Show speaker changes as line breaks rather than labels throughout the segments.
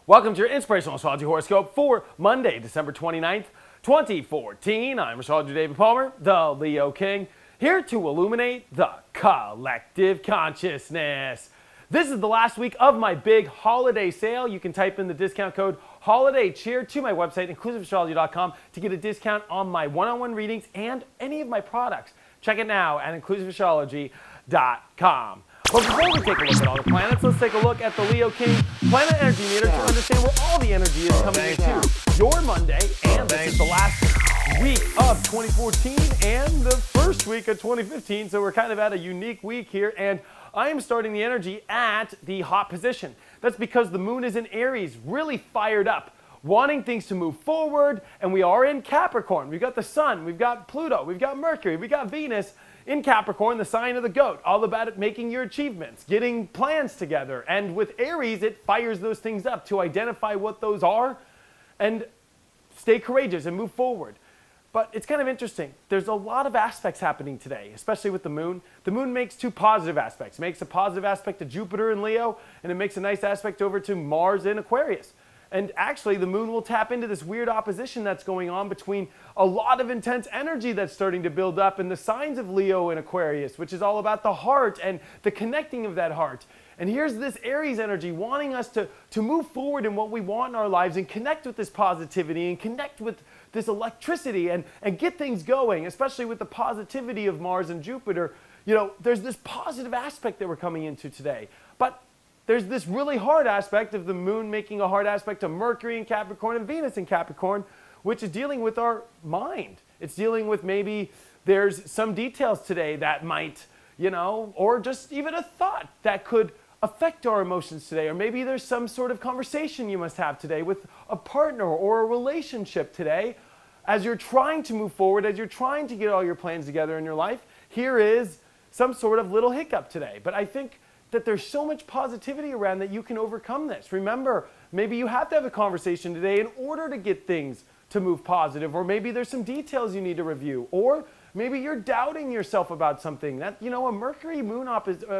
Welcome to your Inspirational Astrology Horoscope for Monday, December 29th, 2014. I'm Astrologer David Palmer, the Leo King, here to illuminate the collective consciousness. This is the last week of my big holiday sale. You can type in the discount code HOLIDAYCHEER to my website, inclusiveastrology.com, to get a discount on my one-on-one readings and any of my products. Check it now at inclusiveastrology.com. But before we take a look at all the planets, let's take a look at the Leo King Planet Energy Meter to understand where all the energy is coming into your Monday. And this is the last week of 2014 and the first week of 2015. So we're kind of at a unique week here. And I am starting the energy at the hot position. That's because the moon is in Aries, really fired up, wanting things to move forward. And we are in Capricorn. We've got the sun, we've got Pluto, we've got Mercury, we've got Venus in Capricorn, the sign of the goat, all about it making your achievements, getting plans together. And with Aries, it fires those things up to identify what those are and stay courageous and move forward. But it's kind of interesting. There's a lot of aspects happening today, especially with the moon. The moon makes two positive aspects. It makes a positive aspect to Jupiter in Leo, and it makes a nice aspect over to Mars in Aquarius. And actually, the moon will tap into this weird opposition that's going on between a lot of intense energy that's starting to build up in the signs of Leo and Aquarius, which is all about the heart and the connecting of that heart. And here's this Aries energy wanting us to move forward in what we want in our lives and connect with this positivity and connect with this electricity and get things going, especially with the positivity of Mars and Jupiter. You know, there's this positive aspect that we're coming into today. But there's this really hard aspect of the moon making a hard aspect to Mercury in Capricorn and Venus in Capricorn, which is dealing with our mind. It's dealing with maybe there's some details today that might, or just even a thought that could affect our emotions today. Or maybe there's some sort of conversation you must have today with a partner or a relationship today. As you're trying to move forward, as you're trying to get all your plans together in your life, here is some sort of little hiccup today. But I think that there's so much positivity around that you can overcome this. Remember, maybe you have to have a conversation today in order to get things to move positive, or maybe there's some details you need to review, or maybe you're doubting yourself about something. That, a Mercury moon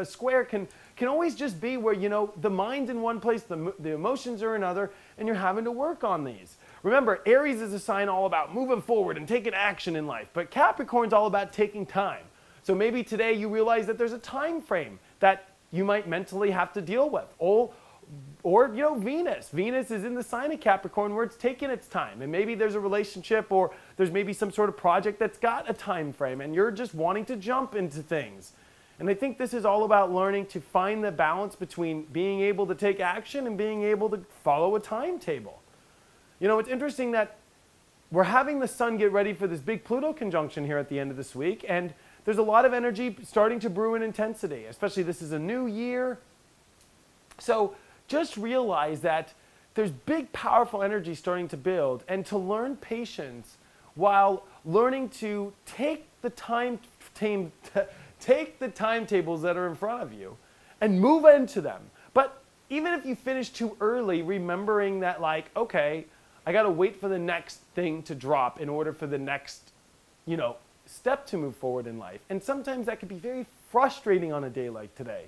square can always just be where, the mind's in one place, the emotions are in another, and you're having to work on these. Remember, Aries is a sign all about moving forward and taking action in life, but Capricorn's all about taking time. So maybe today you realize that there's a time frame that you might mentally have to deal with. Or Venus. Venus is in the sign of Capricorn where it's taking its time. And maybe there's a relationship or there's maybe some sort of project that's got a time frame and you're just wanting to jump into things. And I think this is all about learning to find the balance between being able to take action and being able to follow a timetable. It's interesting that we're having the sun get ready for this big Pluto conjunction here at the end of this week, and there's a lot of energy starting to brew in intensity, especially this is a new year. So just realize that there's big, powerful energy starting to build, and to learn patience while learning to take the timetables that are in front of you and move into them. But even if you finish too early, remembering that okay, I got to wait for the next thing to drop in order for the next, step to move forward in life. And sometimes that can be very frustrating on a day like today.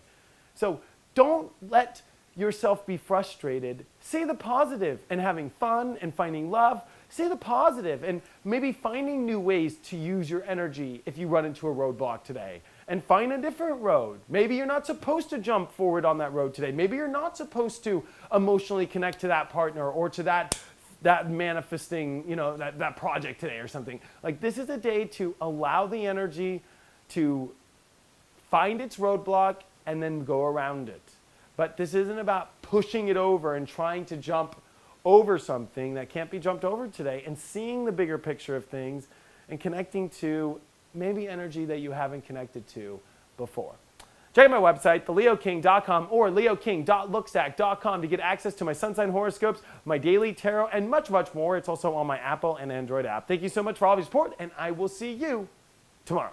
So don't let yourself be frustrated. See the positive and having fun and finding love. See the positive and maybe finding new ways to use your energy if you run into a roadblock today. And find a different road. Maybe you're not supposed to jump forward on that road today. Maybe you're not supposed to emotionally connect to that partner or to that manifesting, that project today or something. This is a day to allow the energy to find its roadblock and then go around it. But this isn't about pushing it over and trying to jump over something that can't be jumped over today, and seeing the bigger picture of things and connecting to maybe energy that you haven't connected to before. Check out my website, theleoking.com or leoking.lookstack.com to get access to my sun sign horoscopes, my daily tarot, and much, much more. It's also on my Apple and Android app. Thank you so much for all of your support, and I will see you tomorrow.